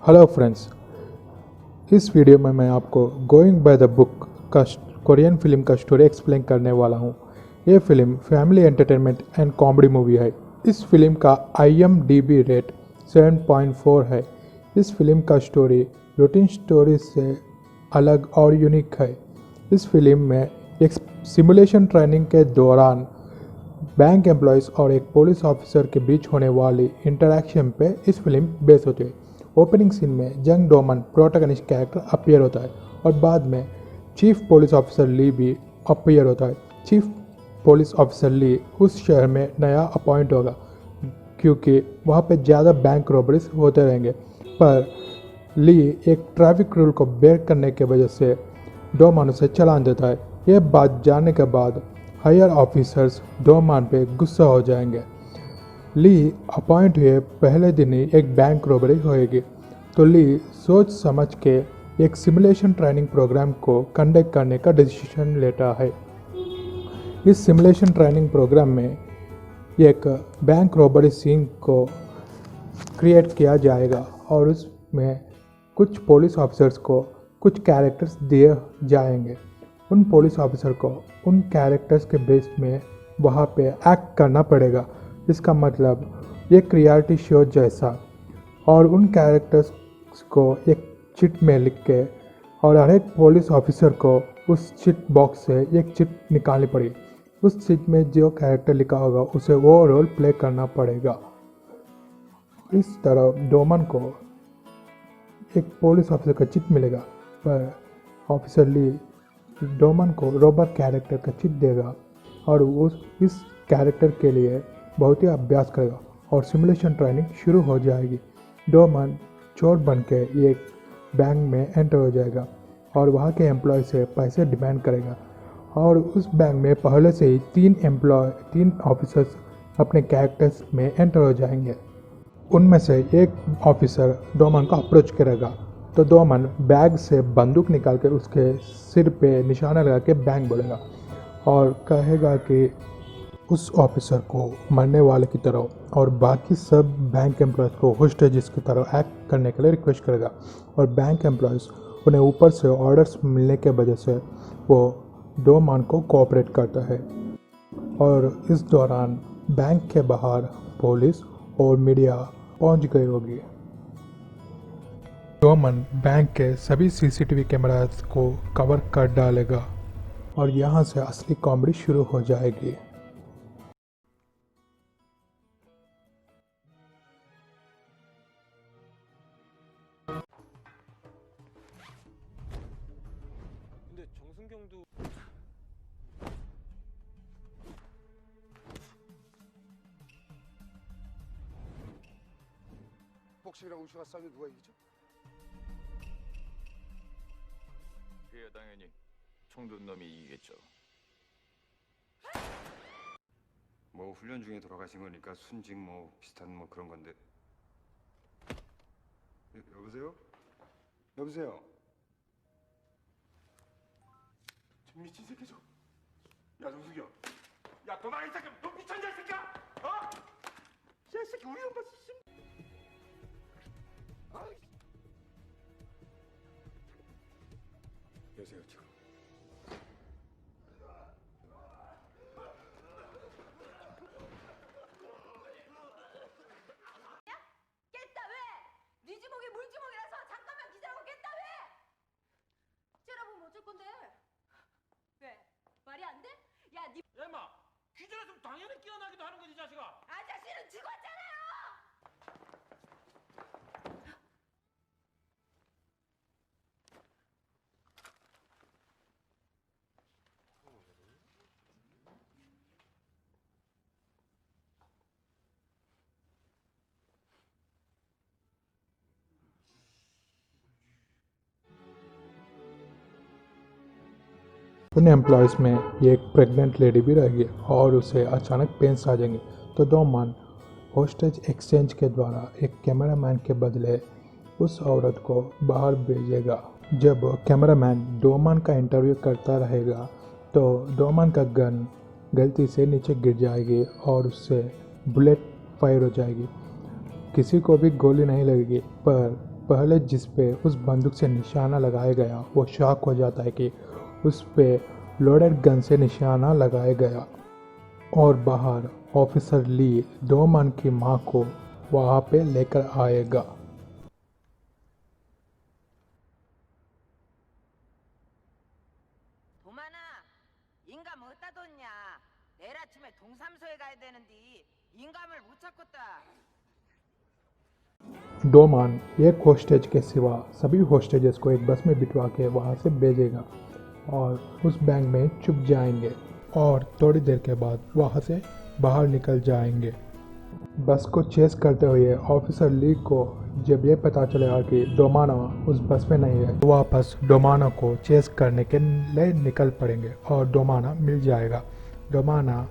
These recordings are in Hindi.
हेलो फ्रेंड्स, इस वीडियो में मैं आपको गोइंग बाय द बुक का कोरियन फिल्म का स्टोरी एक्सप्लेन करने वाला हूँ। ये film family entertainment and comedy movie है। इस फिल्म का IMDb रेट 7.4 है। इस फिल्म का स्टोरी रूटीन स्टोरी से अलग और यूनिक है। इस फिल्म में एक सिमुलेशन ट्रेनिंग के दौरान बैंक एम्प्लॉयज़ और एक पुलिस ऑफिसर के बीच होने वाली इंटरेक्शन पे इस फिल्म बेस होती है। ओपनिंग सीन में जंग डोमन प्रोटैगनिस्ट कैरेक्टर अपीयर होता है और बाद में चीफ पुलिस ऑफिसर ली भी अपीयर होता है। चीफ पुलिस ऑफिसर ली उस शहर में नया अपॉइंट होगा क्योंकि वहाँ पे ज़्यादा बैंक रॉबरीज होते रहेंगे, पर ली एक ट्रैफिक रूल को ब्रेक करने की वजह से डोमन उसे चलान देता है। यह बात जानने के बाद हायर ऑफिसर्स डोमन पे गुस्सा हो जाएंगे। ली अपॉइंट हुए पहले दिन ही एक बैंक रॉबरी होएगी, तो ली सोच समझ के एक सिमुलेशन ट्रेनिंग प्रोग्राम को कंडक्ट करने का डिसीजन लेता है। इस सिमुलेशन ट्रेनिंग प्रोग्राम में एक बैंक रॉबरी सीन को क्रिएट किया जाएगा और उसमें कुछ पुलिस ऑफिसर्स को कुछ कैरेक्टर्स दिए जाएंगे। उन पुलिस ऑफिसर को उन कैरेक्टर्स के बेस में वहाँ पे एक्ट करना पड़ेगा। इसका मतलब एक रियलिटी शो जैसा, और उन कैरेक्टर्स को एक चिट में लिख के और हर एक पुलिस ऑफिसर को उस चिट बॉक्स से एक चिट निकालनी पड़ेगी। उस चिट में जो कैरेक्टर लिखा होगा उसे वो रोल प्ले करना पड़ेगा। इस तरह डोमन को एक पुलिस ऑफिसर का चिट मिलेगा, पर ऑफिसर ली डोमन को रॉबर कैरेक्टर का चिट देगा और इस कैरेक्टर के लिए बहुत ही अभ्यास करेगा और सिमुलेशन ट्रेनिंग शुरू हो जाएगी। डोमन चोर बन के एक बैंक में एंटर हो जाएगा और वहाँ के एम्प्लॉय से पैसे डिमांड करेगा, और उस बैंक में पहले से ही तीन ऑफिसर्स अपने कैरेक्टर्स में एंटर हो जाएंगे। उनमें से एक ऑफिसर डोमन को अप्रोच करेगा, तो डोमन बैग से बंदूक निकाल कर उसके सिर पे निशाना लगा के बैंक बोलेगा और कहेगा कि उस ऑफिसर को मरने वाले की तरह और बाकी सब बैंक एम्प्लॉयज़ को होस्टेजेस की तरह एक्ट करने के लिए रिक्वेस्ट करेगा। और बैंक एम्प्लॉयज़ उन्हें ऊपर से ऑर्डर्स मिलने के वजह से वो डोमन को कोऑपरेट करता है। और इस दौरान बैंक के बाहर पुलिस और मीडिया पहुंच गई होगी। डोमन बैंक के सभी CCTV कैमरास को कवर कर डालेगा और यहाँ से असली कॉमेडी शुरू हो जाएगी। 근데 정승경도 복식이랑 우슈가 싸우면 누가 이기죠? 그야 당연히 총든 놈이 이기겠죠. 뭐 훈련 중에 돌아가신 거니까 순직 뭐 비슷한 뭐 그런 건데. 여보세요? 여보세요? 저 미친 새끼 저. 야 정수경. 야 도망 이 새끼 너 미쳤냐 이 새끼야? 어? 야 이 새끼 우리 엄마 씨. 아이. 여보세요 지금. 깼다 왜? 네 주먹이 물주먹이라서 잠깐만 기다리고 깼다 왜? 째려보면 어쩔 건데? 왜? 말이 안 돼? 야, 네 야마 기절했으면 당연히 깨어나기도 하는 거지 자식아. 아저씨는 죽었잖아요! उन एम्प्लॉयज़ में एक प्रेग्नेंट लेडी भी रहेगी और उसे अचानक पेंस आ जाएंगे, तो डोमन होस्टेज एक्सचेंज के द्वारा एक कैमरामैन के बदले उस औरत को बाहर भेजेगा। जब कैमरामैन डोमन का इंटरव्यू करता रहेगा तो डोमन का गन गलती से नीचे गिर जाएगी और उससे बुलेट फायर हो जाएगी। किसी को भी गोली नहीं लगेगी, पर पहले जिस पे उस बंदूक से निशाना लगाया गया वो शॉक हो जाता है कि उस पे लोडेड गन से निशाना लगाया गया। और बाहर ऑफिसर ली डोमान की माँ को वहाँ पे लेकर आएगा। 도만아, 인감 어디다 뒀냐? 내일 아침에 동삼소에 가야 되는데 인감을 못 찾겠다. डोमान एक होस्टेज के सिवा सभी होस्टेजेस को एक बस में बिठवा के वहाँ से भेजेगा और उस बैंक में छुप जाएंगे और थोड़ी देर के बाद वहाँ से बाहर निकल जाएंगे। बस को चेस करते हुए ऑफिसर ली को जब ये पता चलेगा कि डोमाना उस बस में नहीं है तो वापस डोमाना को चेस करने के लिए निकल पड़ेंगे और डोमाना मिल जाएगा। डोमाना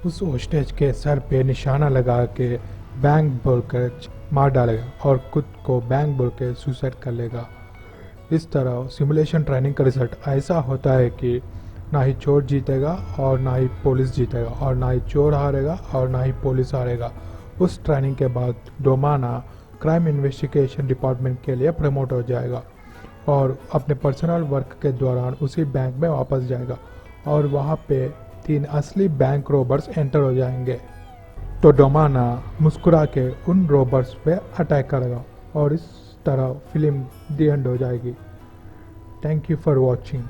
उस होस्टेज के सर पे निशाना लगा के बैंक बोलकर मार डालेगा और खुद को बैंक बोल के सुसाइड कर लेगा। इस तरह सिमुलेशन ट्रेनिंग का रिजल्ट ऐसा होता है कि ना ही चोर जीतेगा और ना ही पुलिस जीतेगा और ना ही चोर हारेगा और ना ही पुलिस हारेगा। उस ट्रेनिंग के बाद डोमाना क्राइम इन्वेस्टिगेशन डिपार्टमेंट के लिए प्रमोट हो जाएगा और अपने पर्सनल वर्क के दौरान उसी बैंक में वापस जाएगा और वहाँ पे 3 असली बैंक रॉबर्स एंटर हो जाएंगे। तो डोमाना मुस्कुरा के उन रॉबर्स पे अटैक करेगा और इस तरह फिल्म दी एंड हो जाएगी। Thank you for watching.